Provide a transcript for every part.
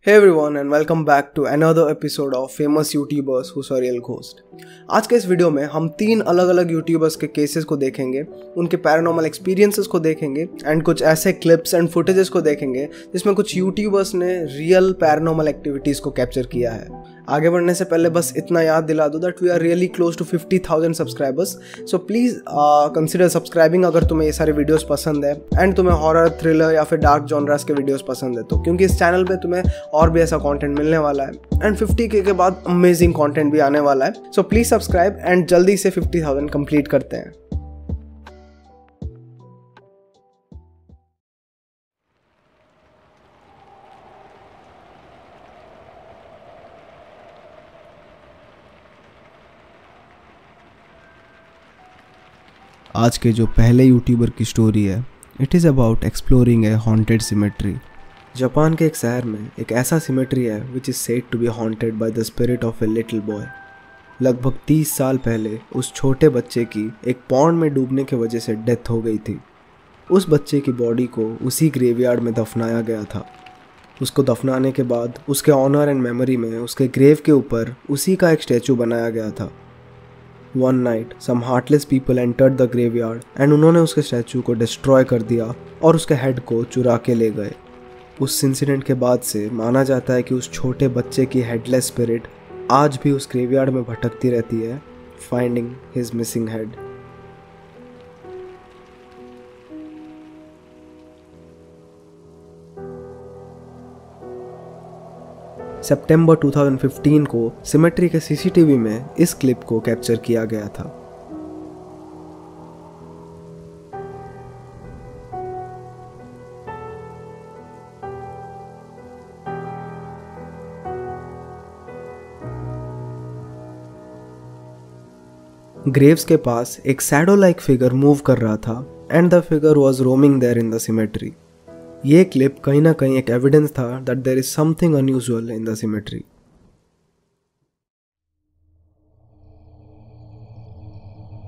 Hey everyone and welcome back to another episode of famous YouTubers who saw real ghost। आज के इस video में हम 3 अलग अलग यूट्यूबर्स के केसेस को देखेंगे, उनके पैरानॉर्मल एक्सपीरियंसेस को देखेंगे एंड कुछ ऐसे क्लिप्स एंड फुटेजेस को देखेंगे जिसमें कुछ यूट्यूबर्स ने रियल पैरानॉर्मल एक्टिविटीज़ को कैप्चर किया है। आगे बढ़ने से पहले बस इतना याद दिला दूँ that we are really close to 50,000 subscribers, so please consider subscribing अगर तुम्हें ये सारे वीडियोस पसंद है एंड तुम्हें हॉरर, थ्रिलर या फिर डार्क जॉनरास के वीडियोस पसंद है तो, क्योंकि इस चैनल पे तुम्हें और भी ऐसा कंटेंट मिलने वाला है एंड 50K के बाद अमेजिंग कंटेंट भी आने वाला है। सो प्लीज़ सब्सक्राइब एंड जल्दी से 50,000 कंप्लीट करते हैं। आज के जो पहले यूट्यूबर की स्टोरी है, it is about exploring a haunted cemetery. Japan के एक शहर में एक ऐसा सिमेट्री है which is said to be haunted by the spirit of a little boy. लगभग 30 साल पहले उस छोटे बच्चे की एक पॉन्ड में डूबने की वजह से डेथ हो गई थी। उस बच्चे की बॉडी को उसी ग्रेवयार्ड में दफनाया गया था। उसको दफनाने के बाद उसके ऑनर एंड मेमोरी में उसके ग्रेव के ऊपर उसी का एक स्टैचू बनाया गया था। One night some heartless people entered the graveyard and उन्होंने उसके स्टैचू को डिस्ट्रॉय कर दिया और उसके हेड को चुरा के ले गए। उस इंसिडेंट के बाद से माना जाता है कि उस छोटे बच्चे की हेडलेस स्पिरिट आज भी उस ग्रेवयार्ड में भटकती रहती है, फाइंडिंग हिज मिसिंग हेड। सितंबर 2015 को सिमेट्री के सीसीटीवी में इस क्लिप को कैप्चर किया गया था। ग्रेव्स के पास एक शैडो लाइक फिगर मूव कर रहा था and the figure was roaming there in the cemetery. ये क्लिप कहीं ना कहीं एक एविडेंस था that there is something unusual in the cemetery.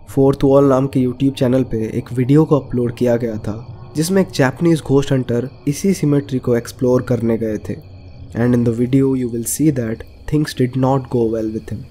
Fourth wall नाम के यूट्यूब चैनल पे एक वीडियो को अपलोड किया गया था जिसमें एक जापानीज घोस्ट हंटर इसी सिमेट्री को एक्सप्लोर करने गए थे and in the video you will see that things did not go well with him.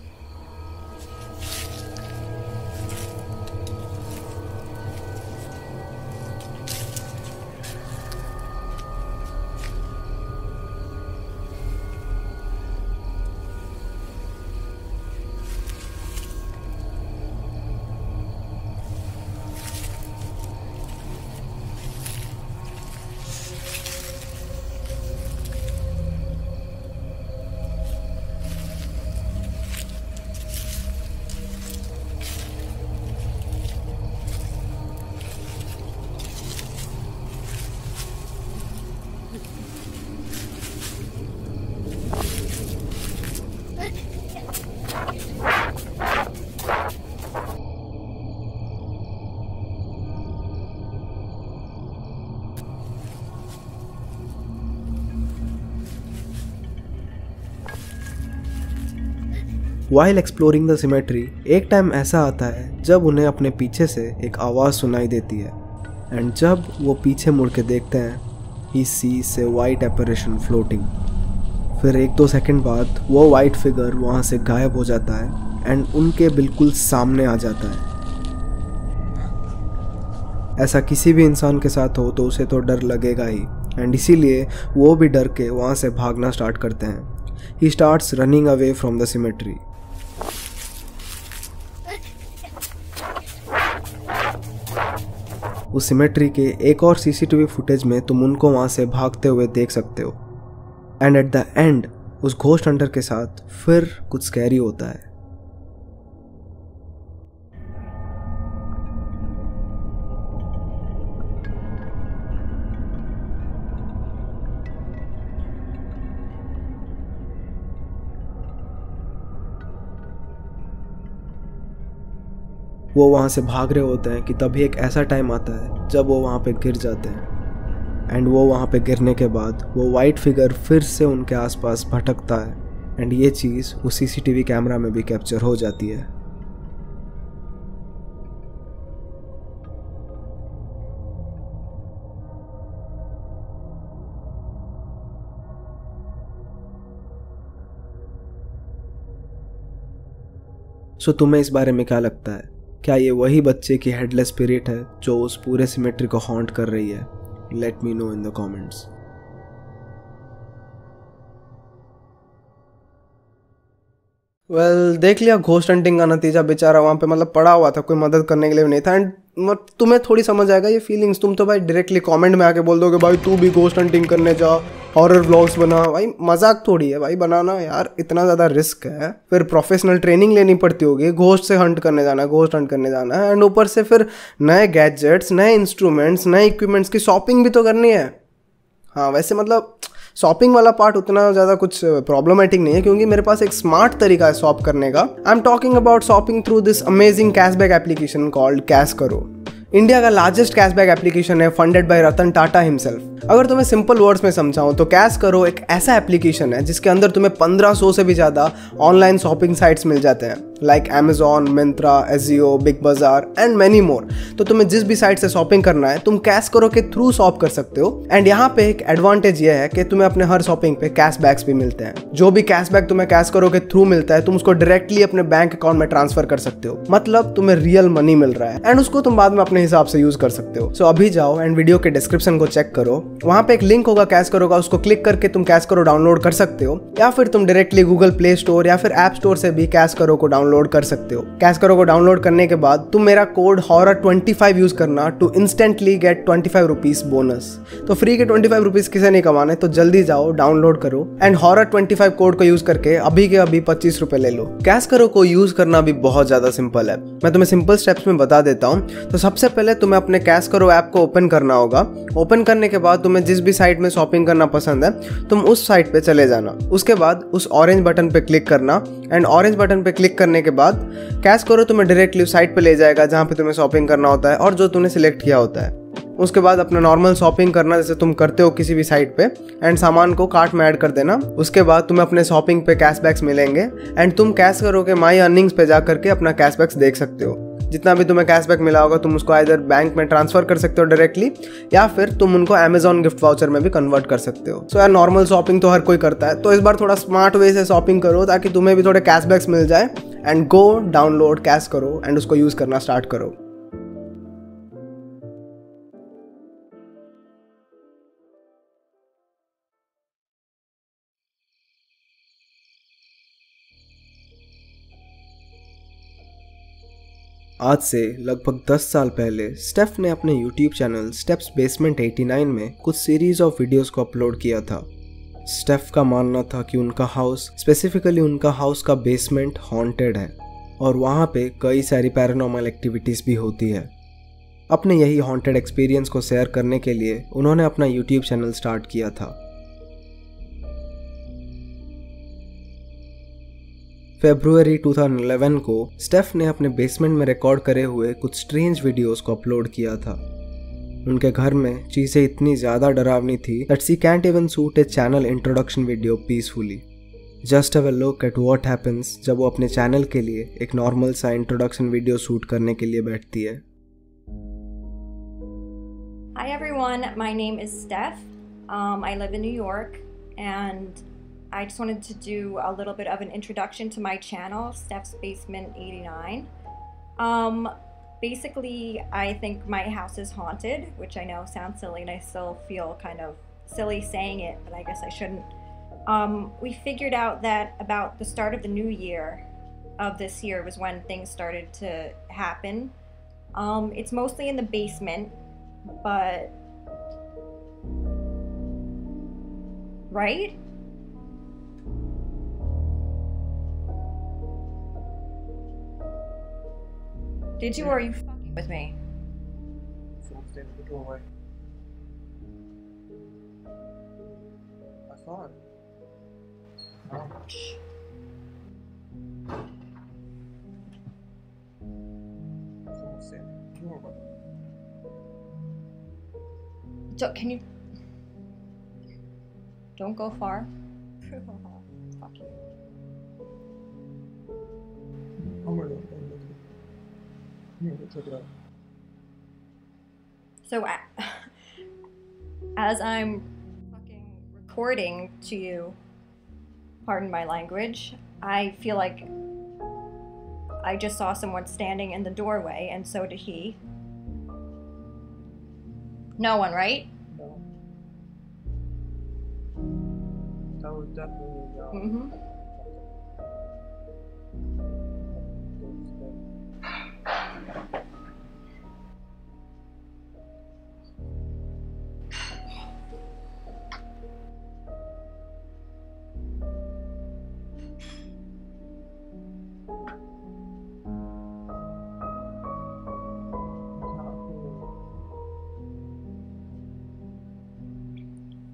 While exploring the symmetry एक टाइम ऐसा आता है जब उन्हें अपने पीछे से एक आवाज़ सुनाई देती है एंड जब वो पीछे मुड़ के देखते हैं ही sees a white apparition floating. फिर 1-2 सेकंड बाद वो वाइट फिगर वहाँ से गायब हो जाता है एंड उनके बिल्कुल सामने आ जाता है। ऐसा किसी भी इंसान के साथ हो तो उसे तो डर लगेगा ही एंड इसीलिए वो भी डर के वहाँ से भागना स्टार्ट करते हैं। He starts running away from the symmetry. उस सिमेट्री के एक और सीसीटीवी फुटेज में तुम उनको वहाँ से भागते हुए देख सकते हो एंड एट द एंड उस घोस्ट हंटर के साथ फिर कुछ स्कैरी होता है। वो वहाँ से भाग रहे होते हैं कि तभी एक ऐसा टाइम आता है जब वो वहाँ पे गिर जाते हैं एंड वो वहाँ पे गिरने के बाद वो वाइट फिगर फिर से उनके आसपास भटकता है एंड ये चीज़ उस सीसीटीवी कैमरा में भी कैप्चर हो जाती है। सो तुम्हें इस बारे में क्या लगता है? क्या ये वही बच्चे की हेडलेस स्पिरिट है जो उस पूरे सिमेट्री को हॉन्ट कर रही है? Let me know in the comments. देख लिया घोस्ट हंटिंग का नतीजा। बेचारा वहाँ पे मतलब पड़ा हुआ था, कोई मदद करने के लिए भी नहीं था। एंड तुम्हें थोड़ी समझ आएगा ये फीलिंग्स। तुम तो भाई डायरेक्टली कमेंट में आके बोल दोगे भाई तू भी घोस्ट हंटिंग करने जा, हॉरर व्लॉग्स बना। भाई मजाक थोड़ी है भाई बनाना यार, इतना ज़्यादा रिस्क है। फिर प्रोफेशनल ट्रेनिंग लेनी पड़ती होगी, घोस्ट से हंट करने जाना है, घोस्ट हंट करने जाना है। एंड ऊपर से फिर नए गैजेट्स, नए इंस्ट्रूमेंट्स, नए इक्विपमेंट्स की शॉपिंग भी तो करनी है। हाँ वैसे मतलब शॉपिंग वाला पार्ट उतना ज़्यादा कुछ प्रॉब्लमेटिक नहीं है, क्योंकि मेरे पास एक स्मार्ट तरीका है शॉप करने का। I am talking about shopping through this amazing cashback application called cash करो। इंडिया का लार्जेस्ट कैशबैक एप्लीकेशन है, funded by Ratan Tata himself. अगर तुम्हें सिंपल वर्ड्स में समझाऊं तो कैश करो एक ऐसा एप्लीकेशन है जिसके अंदर तुम्हें 1500 से भी ज़्यादा ऑनलाइन शॉपिंग साइट्स मिल जाते हैं, like Amazon, Myntra, AJIO, big बाजार एंड मैनी मोर। तो तुम्हें जिस भी साइट से शॉपिंग करना है तुम कैश करो के थ्रू शॉप कर सकते हो। एंड यहाँ पे एक एडवांटेज ये है कि तुम्हें अपने हर शॉपिंग पे कैशबैक्स भी मिलते हैं। जो भी कैशबैक तुम्हें कैश करो के थ्रू मिलता है तुम उसको डायरेक्टली अपने बैंक अकाउंट में ट्रांसफर कर सकते हो। मतलब तुम्हें रियल मनी मिल रहा है एंड उसको तुम बाद में अपने हिसाब से यूज कर सकते हो। सो अभी जाओ एंड वीडियो के डिस्क्रिप्शन को चेक करो, वहां पे एक लिंक होगा कैश करो का, उसको क्लिक करके तुम कैश करो डाउनलोड कर सकते हो। या फिर तुम डायरेक्टली गूगल प्ले स्टोर या फिर ऐप स्टोर से भी कैश करो को डाउनलोड कर सकते हो। कैश करो को डाउनलोड करने के बाद तुम मेरा कोड HORROR25 यूज करना to instantly get 25 rupees bonus. तो फ्री के 25 रुपीज किसे नहीं कमाने, तो जल्दी जाओ डाउनलोड करो एंड HORROR25 कोड को यूज करके अभी के अभी 25 रुपए ले लो। कैश करो को यूज करना भी बहुत ज्यादा सिंपल है, मैं तुम्हें सिंपल स्टेप्स में बता देता हूँ। तो सबसे पहले तुम्हें अपने कैश करो ऐप को ओपन करना होगा। ओपन करने के बाद तुम्हें जिस भी साइट में शॉपिंग करना पसंद है तुम उस साइट पे चले जाना। उसके बाद उस ऑरेंज बटन पे क्लिक करना एंड ऑरेंज बटन पे क्लिक करने के बाद कैश करो तुम्हें डायरेक्टली उस साइट पे ले जाएगा जहाँ पे तुम्हें शॉपिंग करना होता है और जो तुमने सिलेक्ट किया होता है। उसके बाद अपना नॉर्मल शॉपिंग करना जैसे तुम करते हो किसी भी साइट पे, एंड सामान को कार्ट में ऐड कर देना। उसके बाद तुम्हें अपने शॉपिंग पे कैशबैक्स मिलेंगे एंड तुम कैश करो के माई अर्निंग्स पे जा करके अपना कैशबैक्स देख सकते हो। जितना भी तुम्हें कैशबैक मिला होगा तुम उसको आइदर बैंक में ट्रांसफर कर सकते हो डायरेक्टली, या फिर तुम उनको अमेजॉन गिफ्ट वाउचर में भी कन्वर्ट कर सकते हो। सो यार नॉर्मल शॉपिंग तो हर कोई करता है, तो इस बार थोड़ा स्मार्ट वे से शॉपिंग करो ताकि तुम्हें भी थोड़े कैशबैक्स मिल जाए। And go download cash Karo and उसको यूज करना स्टार्ट करो। आज से लगभग 10 साल पहले स्टेफ ने अपने YouTube चैनल स्टेप्स बेसमेंट 89 में कुछ सीरीज ऑफ वीडियोस को अपलोड किया था। स्टेफ का मानना था कि उनका हाउस, स्पेसिफिकली उनका हाउस का बेसमेंट हॉन्टेड है और वहाँ पे कई सारी पैरानॉर्मल एक्टिविटीज़ भी होती है। अपने यही हॉन्टेड एक्सपीरियंस को शेयर करने के लिए उन्होंने अपना YouTube चैनल स्टार्ट किया था। फरवरी 2011 को स्टेफ ने अपने बेसमेंट में रिकॉर्ड करे हुए कुछ स्ट्रेंज वीडियोस को अपलोड किया था। उनके घर में चीज़ें इतनी ज़्यादा डरावनी थी that she can't even shoot A channel introduction video peacefully. Just have a look at what happens जब वो अपने चैनल के लिए एक नॉर्मल सा इंट्रोडक्शन वीडियो शूट करने के लिए बैठती है। Hi everyone, my name is Steph. I live in New York and I just wanted to do a little bit of an introduction to my channel, Steph's Basement 89. Basically, I think my house is haunted, which I know sounds silly and I still feel kind of silly saying it, but I guess I shouldn't. We figured out that about the start of the new year of this year was when things started to happen. It's mostly in the basement, but... right? Did you, or are you fucking with me? I saw it. Can you... Don't go far. Fuck you. So as I'm fucking recording to you, pardon my language, I feel like I just saw someone standing in the doorway, and so did he. No one, right? No. That was definitely no. Mm-hmm.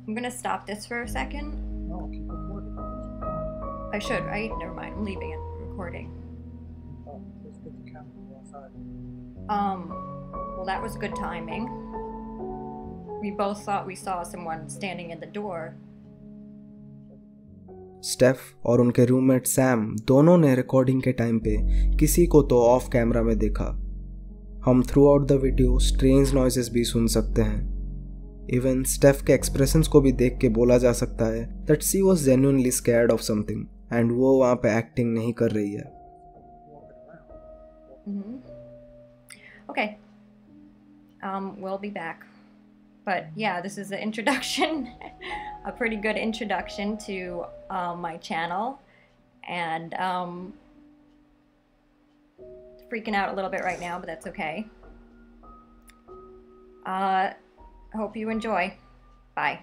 I'm gonna stop this for a second. No, keep recording. I should, right? Never mind, I'm leaving it recording. Oh, let's get the camera outside. Well, that was good timing. We both thought we saw someone standing in the door. Steph और उनके roommate Sam दोनों ने recording के time पे किसी को तो of camera में देखा। हम through out the video strange noises भी सुन सकते हैं। इवन स्टेफ के एक्सप्रेशंस को भी देख के बोला जा सकता है that she was genuinely scared of something and वो वहाँ पे एक्टिंग नहीं कर रही है। Okay. We'll be back. But yeah, this is an introduction, a pretty good introduction to my channel, and freaking out a little bit right now, but that's okay. Hope you enjoy. Bye.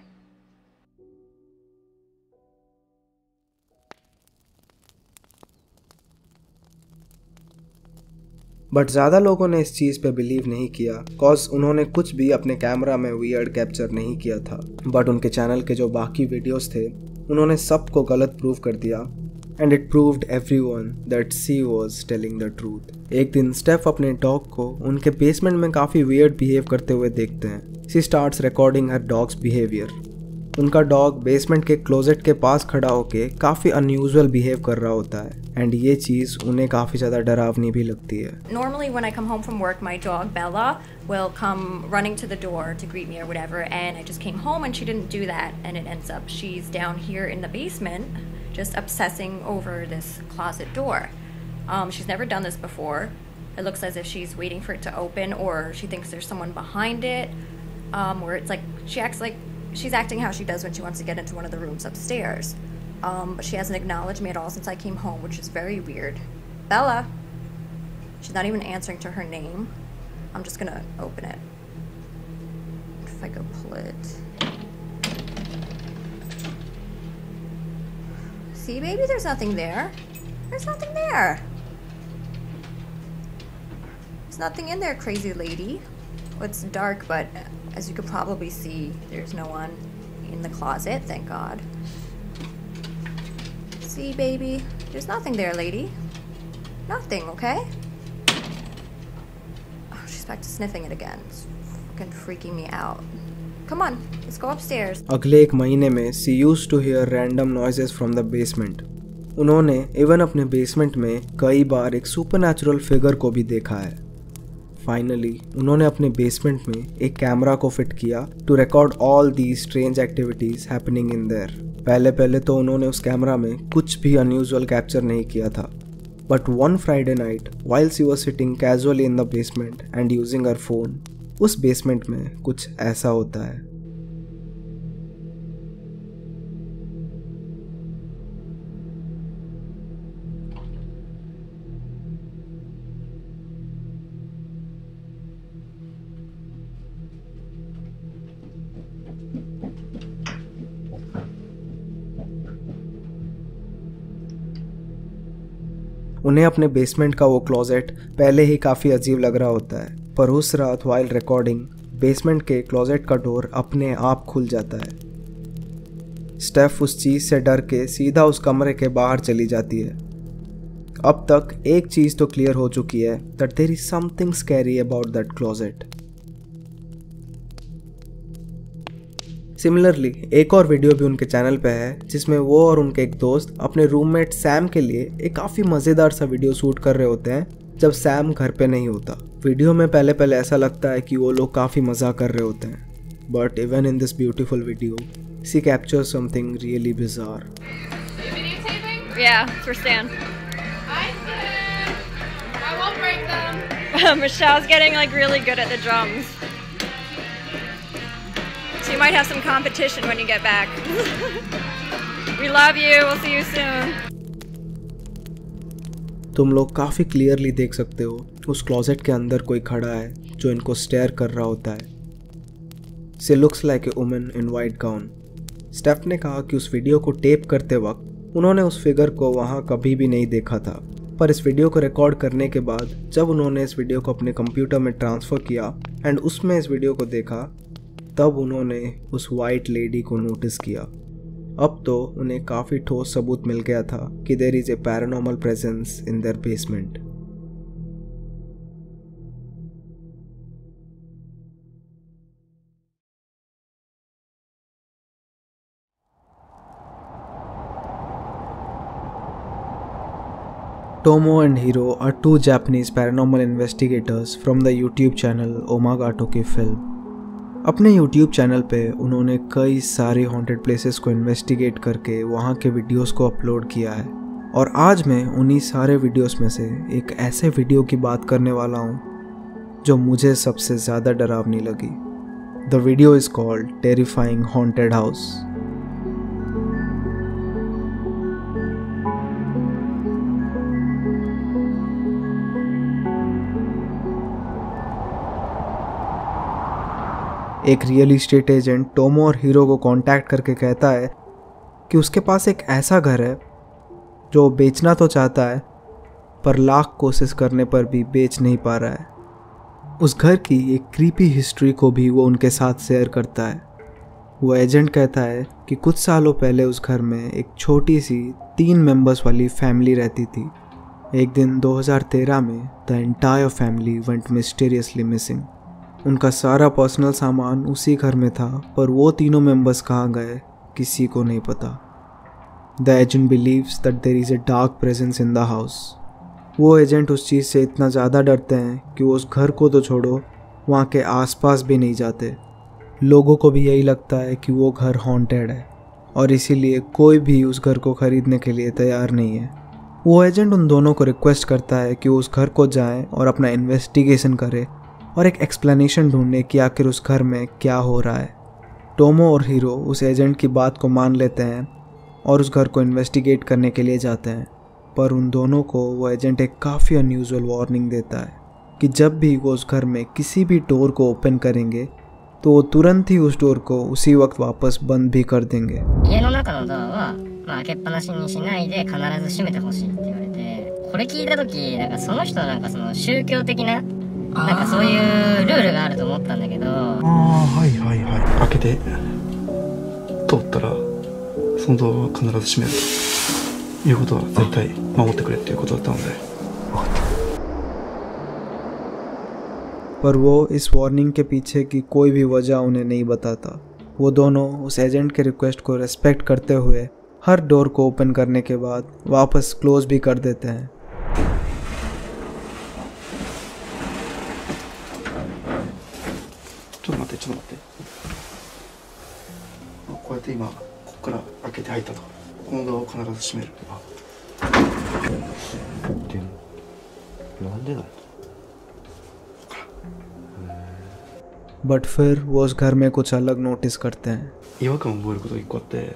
But ज़्यादा लोगों ने इस चीज़ पे believe नहीं किया cause उन्होंने कुछ भी अपने कैमरा में वियर्ड कैप्चर नहीं किया था। बट उनके चैनल के जो बाकी वीडियोस थे उन्होंने सबको गलत प्रूव कर दिया and it proved everyone that she was telling the truth. एक दिन स्टेफ अपने डॉग को उनके बेसमेंट में काफ़ी वियर्ड बिहेव करते हुए देखते हैं। She starts recording her dogs behaviour. उनका डॉग बेसमेंट के क्लोजेट के पास खड़ा होके काफ़ी अनयूजुअल बिहेव कर रहा होता है एंड ये चीज़ उन्हें काफ़ी ज़्यादा डरावनी भी लगती है। Normally when I come home from work, my dog Bella will come running to the door to greet me or whatever, and I just came home and she didn't do that, and it ends up she's down here in the basement just obsessing over this closet door. She's never done this before. It looks as if she's waiting for it to open, or she thinks there's someone behind it, where it's like she acts like she's acting how she does when she wants to get into one of the rooms upstairs. But she hasn't acknowledged me at all since I came home, which is very weird. Bella! She's not even answering to her name. I'm just gonna open it. If I go pull it. See, baby, there's nothing there. There's nothing there. There's nothing in there, crazy lady. Well, it's dark, but as you could probably see, there's no one in the closet, thank God. See, baby, there's nothing there, lady. Nothing, okay? Oh, she's back to sniffing it again. It's fucking freaking me out. Come on, let's go upstairs. अगले एक महीने में she used to hear random noises from the basement. उन्होंने even अपने basement में कई बार एक supernatural figure को भी देखा है। फाइनली उन्होंने अपने बेसमेंट में एक कैमरा को फिट किया to record all the strange activities happening in there. पहले तो उन्होंने उस कैमरा में कुछ भी अनयूजुअल कैप्चर नहीं किया था। But one Friday night while she was sitting casually in the basement and using her phone, उस बेसमेंट में कुछ ऐसा होता है। उन्हें अपने बेसमेंट का वो क्लोजेट पहले ही काफ़ी अजीब लग रहा होता है, पर उस रात वाइल रिकॉर्डिंग बेसमेंट के क्लोजेट का डोर अपने आप खुल जाता है। स्टेफ उस चीज़ से डर के सीधा उस कमरे के बाहर चली जाती है। अब तक एक चीज़ तो क्लियर हो चुकी है that there is something scary about that closet. Similarly एक और वीडियो भी उनके चैनल पे है जिसमें वो और उनके एक दोस्त अपने रूममेट सैम के लिए एक काफ़ी मज़ेदार सा वीडियो शूट कर रहे होते हैं जब सैम घर पे नहीं होता। वीडियो में पहले ऐसा लगता है कि वो लोग काफ़ी मज़ा कर रहे होते हैं, but even in this beautiful video she captures something really bizarre. Yeah, it's for Stan. Hi, Stan. I won't break them. Michelle's getting like really good at the drums. So you might have some competition when you get back. We love you. We'll see you soon. तुम लोग काफ़ी clearly देख सकते हो उस closet के अंदर कोई खड़ा है जो इनको स्टेयर कर रहा होता है. She looks like a woman in white gown. Steph ने कहा कि उस वीडियो को टेप करते वक्त उन्होंने उस फिगर को वहाँ कभी भी नहीं देखा था, पर इस वीडियो को रिकॉर्ड करने के बाद जब उन्होंने इस वीडियो को अपने कंप्यूटर में ट्रांसफ़र किया एंड उसमें इस वीडियो को देखा, तब उन्होंने उस वाइट लेडी को नोटिस किया. अब तो उन्हें काफ़ी ठोस सबूत मिल गया था कि there is a paranormal presence in their basement. Tomo and Hiro are two Japanese paranormal investigators from the YouTube channel Omagatoki Film. अपने YouTube चैनल पे उन्होंने कई सारे हॉन्टेड प्लेसेस को इन्वेस्टिगेट करके वहाँ के वीडियोस को अपलोड किया है, और आज मैं उन्हीं सारे वीडियोस में से एक ऐसे वीडियो की बात करने वाला हूँ जो मुझे सबसे ज़्यादा डरावनी लगी. The video is called terrifying haunted house. एक रियल इस्टेट एजेंट टोमो और हीरो को कांटेक्ट करके कहता है कि उसके पास एक ऐसा घर है जो बेचना तो चाहता है पर लाख कोशिश करने पर भी बेच नहीं पा रहा है. उस घर की एक क्रीपी हिस्ट्री को भी वो उनके साथ शेयर करता है. वो एजेंट कहता है कि कुछ सालों पहले उस घर में एक छोटी सी 3 मेंबर्स वाली फैमिली रहती थी. एक दिन 2013 में the entire family went mysteriously missing. उनका सारा पर्सनल सामान उसी घर में था, पर वो तीनों मेंबर्स कहाँ गए किसी को नहीं पता. The agent believes that there is a dark presence in the house. वो एजेंट उस चीज़ से इतना ज़्यादा डरते हैं कि वो उस घर को तो छोड़ो, वहाँ के आसपास भी नहीं जाते. लोगों को भी यही लगता है कि वो घर हॉन्टेड है, और इसीलिए कोई भी उस घर को ख़रीदने के लिए तैयार नहीं है. वो एजेंट उन दोनों को रिक्वेस्ट करता है कि वो उस घर को जाएं और अपना इन्वेस्टिगेशन करें और एक एक्सप्लेनेशन ढूंढने कि आखिर उस घर में क्या हो रहा है. टोमो और हीरो उस एजेंट की बात को मान लेते हैं और उस घर को इन्वेस्टिगेट करने के लिए जाते हैं, पर उन दोनों को वो एजेंट एक काफ़ी अनयूजुअल वार्निंग देता है कि जब भी वो उस घर में किसी भी डोर को ओपन करेंगे तो वो तुरंत ही उस डोर को उसी वक्त वापस बंद भी कर देंगे. 家の中のドアは開けっぱなしにしないで必ず閉めてほしいって言われて、これ聞いた時なんかその人はなんかその宗教的ななんかそういうルールがあると思ったんだけど、はいはいはい、開けて通ったらそのドアは必ず閉めるということは絶対守ってくれっていうことだったので。पर वो इस वार्निंग के पीछे की कोई भी वजह उन्हें नहीं बताता. वो दोनों उस एजेंट के रिक्वेस्ट को रेस्पेक्ट करते हुए हर डोर को ओपन करने के बाद वापस क्लोज भी कर देते हैं.ちょっと待って。こうやって今ここから開けて入ったと。このドアを必ず閉める。でもなんでだろう。बट फिर वो उस घर में कुछ अलग नोटिस करते हैं. 違和感を覚えることが1個あって、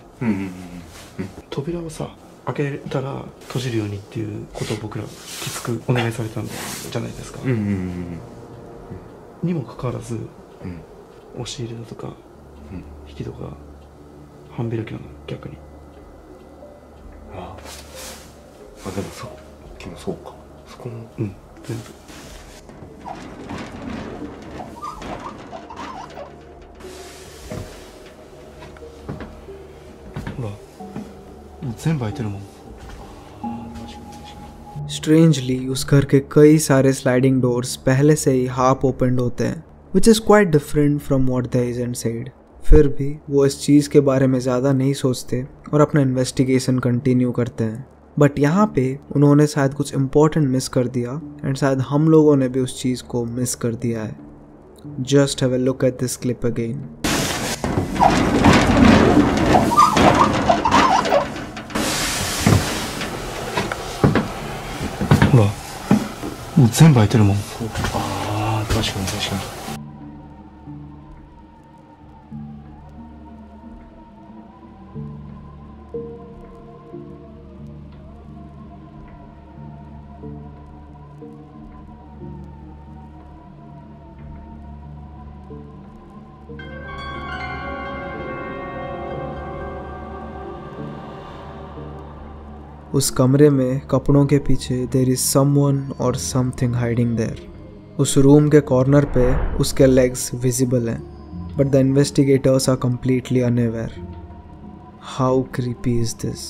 扉をさ開けたら閉じるようにっていうことを僕らきつくお願いされたんじゃないですか。にもかかわらず、押し入れだとか、引き戸が半開きなの逆に。あでもさっきもそうか。そこも全部。ほら、もう全部開いてるもん。स्ट्रेंजली उस घर के कई सारे स्लाइडिंग डोर्स पहले से ही हाफ ओपनड होते हैं, which is quite different from what the agent said. फिर भी वो इस चीज़ के बारे में ज़्यादा नहीं सोचते और अपना इन्वेस्टिगेशन कंटिन्यू करते हैं. बट यहाँ पे उन्होंने शायद कुछ इम्पोर्टेंट मिस कर दिया, एंड शायद हम लोगों ने भी उस चीज़ को मिस कर दिया है. Just have a look at this clip again. もう全部開いてるもん。ああ、確かに確かに。उस कमरे में कपड़ों के पीछे देयर इज समवन और समथिंग हाइडिंग देयर। उस रूम के कॉर्नर पे उसके लेग्स विजिबल हैं, but the investigators are completely unaware. How creepy is this.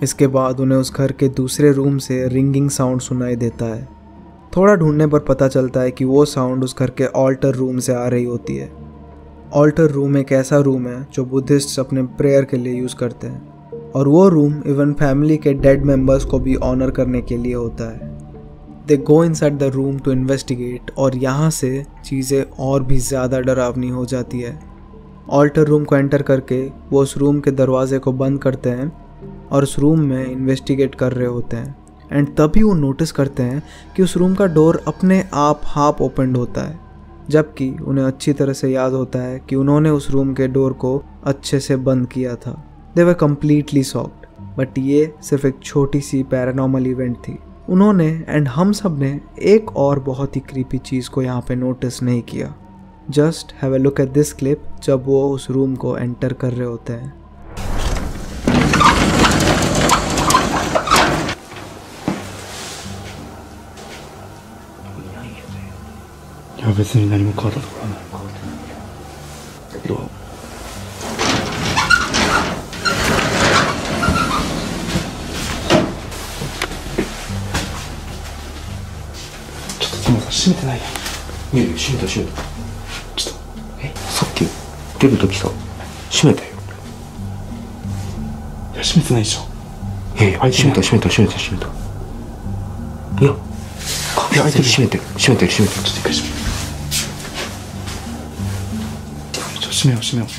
इसके बाद उन्हें उस घर के दूसरे रूम से रिंगिंग साउंड सुनाई देता है। थोड़ा ढूंढने पर पता चलता है कि वो साउंड उस घर के ऑल्टर रूम से आ रही होती है। ऑल्टर रूम एक ऐसा रूम है जो बुद्धिस्ट्स अपने प्रेयर के लिए यूज़ करते हैं, और वो रूम इवन फैमिली के डेड मेंबर्स को भी ऑनर करने के लिए होता है। They go inside the room to investigate, और यहाँ से चीज़ें और भी ज़्यादा डरावनी हो जाती है। ऑल्टर रूम को एंटर करके वो उस रूम के दरवाजे को बंद करते हैं और उस रूम में इन्वेस्टिगेट कर रहे होते हैं। एंड तभी वो नोटिस करते हैं कि उस रूम का डोर अपने आप हाफ ओपनड होता है, जबकि उन्हें अच्छी तरह से याद होता है कि उन्होंने उस रूम के डोर को अच्छे से बंद किया था। दे वर कम्प्लीटली शॉक्ड, बट ये सिर्फ एक छोटी सी पैरानॉर्मल इवेंट थी। उन्होंने एंड हम सब ने एक और बहुत ही क्रीपी चीज़ को यहाँ पे नोटिस नहीं किया। Just have a look at this clip जब वो उस रूम को एंटर कर रहे होते हैं। いや別に何も変わったところはない。どう？ちょっとトモさん閉めてないやん。いやいや閉めた閉めた。ちょっとさっき出る時さ閉めたよ。いや閉めてないでしょ。いやいや閉めた閉めた閉めた閉めた。いや確実に閉めてる閉めてる閉めてる。ちょっと一回閉める。閉めよう閉めよう。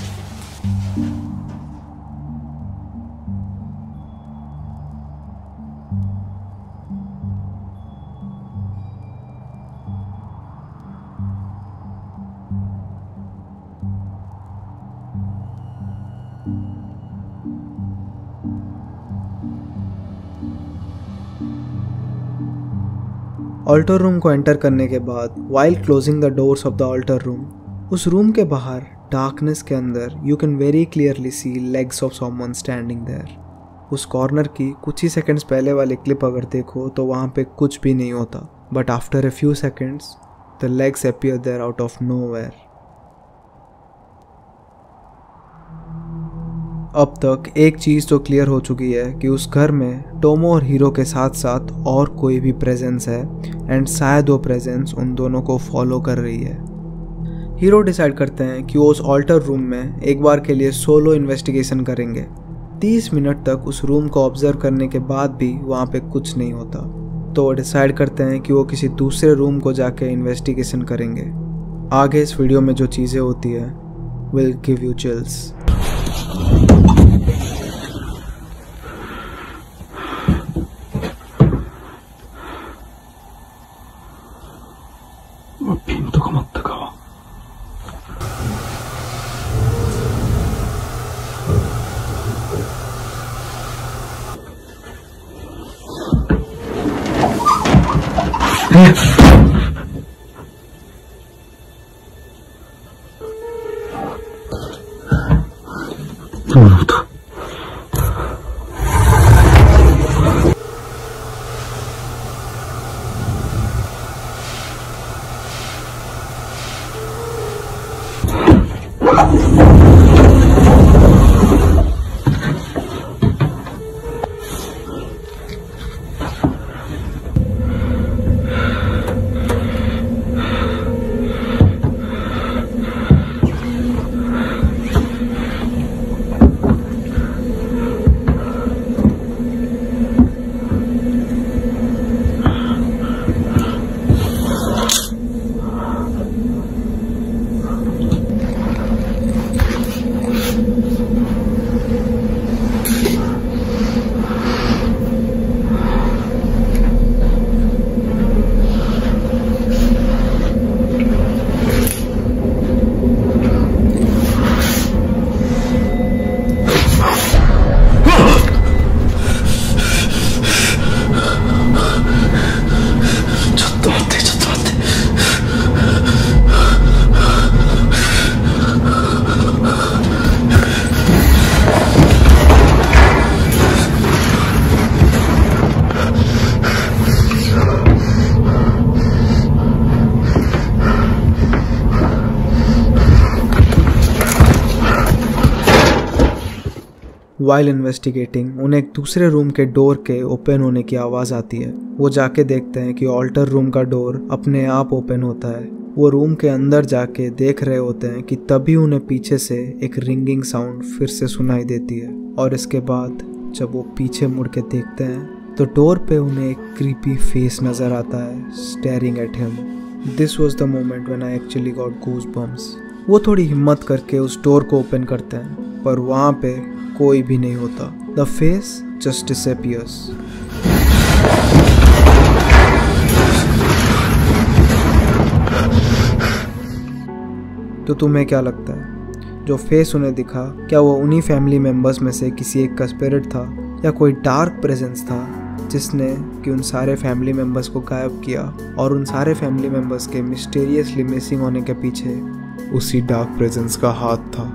ऑल्टर रूम को एंटर करने के बाद while closing the doors of the altar room, उस रूम के बाहर डार्कनेस के अंदर you can very clearly see legs of someone standing there. उस कॉर्नर की कुछ ही सेकंड्स पहले वाले क्लिप अगर देखो तो वहाँ पे कुछ भी नहीं होता, but after a few seconds the legs appear there out of nowhere. अब तक एक चीज़ तो क्लियर हो चुकी है कि उस घर में टोमो और हीरो के साथ साथ और कोई भी प्रेजेंस है, एंड शायद वो प्रेजेंस उन दोनों को फॉलो कर रही है। हीरो डिसाइड करते हैं कि वो उस ऑल्टर रूम में एक बार के लिए सोलो इन्वेस्टिगेशन करेंगे। 30 मिनट तक उस रूम को ऑब्जर्व करने के बाद भी वहाँ पे कुछ नहीं होता, तो वो डिसाइड करते हैं कि वो किसी दूसरे रूम को जाके इन्वेस्टिगेशन करेंगे। आगे इस वीडियो में जो चीज़ें होती है विल गिव यू चिल्स।ピンとかまったか。どういうこと？ वाइल इन्वेस्टिगेटिंग उन्हें एक दूसरे रूम के डोर के ओपन होने की आवाज़ आती है। वो जाके देखते हैं कि ऑल्टर रूम का डोर अपने आप ओपन होता है। वो रूम के अंदर जाके देख रहे होते हैं कि तभी उन्हें पीछे से एक रिंगिंग साउंड फिर से सुनाई देती है। और इसके बाद जब वो पीछे मुड़ के देखते हैं तो डोर पे उन्हें एक क्रीपी फेस नज़र आता है staring at him. This was the moment when I actually got goosebumps. वो थोड़ी हिम्मत करके उस डोर को ओपन करते हैं पर वहाँ पे कोई भी नहीं होता। The face just disappears. तो तुम्हें क्या लगता है जो फेस उन्हें दिखा, क्या वो उन्हीं फैमिली मेम्बर्स में से किसी एक का स्पिरिट था या कोई डार्क प्रेजेंस था जिसने कि उन सारे फैमिली मेम्बर्स को गायब किया और उन सारे फैमिली मेम्बर्स के मिस्टीरियसली मिसिंग होने के पीछे उसी डार्क प्रेजेंस का हाथ था।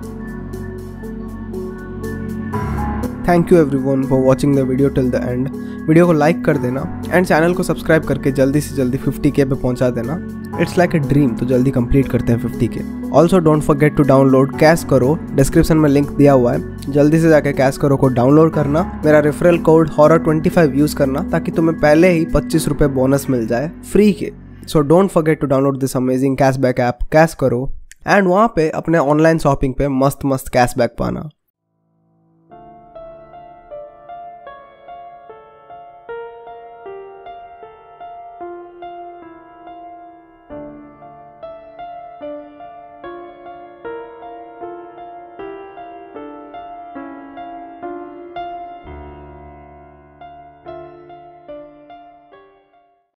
Thank you everyone for watching the video till the end. Video को लाइक कर देना एंड चैनल को सब्सक्राइब करके जल्दी से जल्दी 50K पे पहुंचा देना। इट्स लाइक अ ड्रीम, तो जल्दी कंप्लीट करते हैं 50K। Also don't forget to download cash Karo, description में लिंक दिया हुआ है, जल्दी से जाके कैश करो को डाउनलोड करना। मेरा रेफरल कोड HORROR25 यूज़ करना ताकि तुम्हें पहले ही 25 रुपये बोनस मिल जाए फ्री के। So don't forget to download this amazing cashback app cash Karo and वहाँ पे अपने ऑनलाइन शॉपिंग पे मस्त मस्त कैशबैक पाना।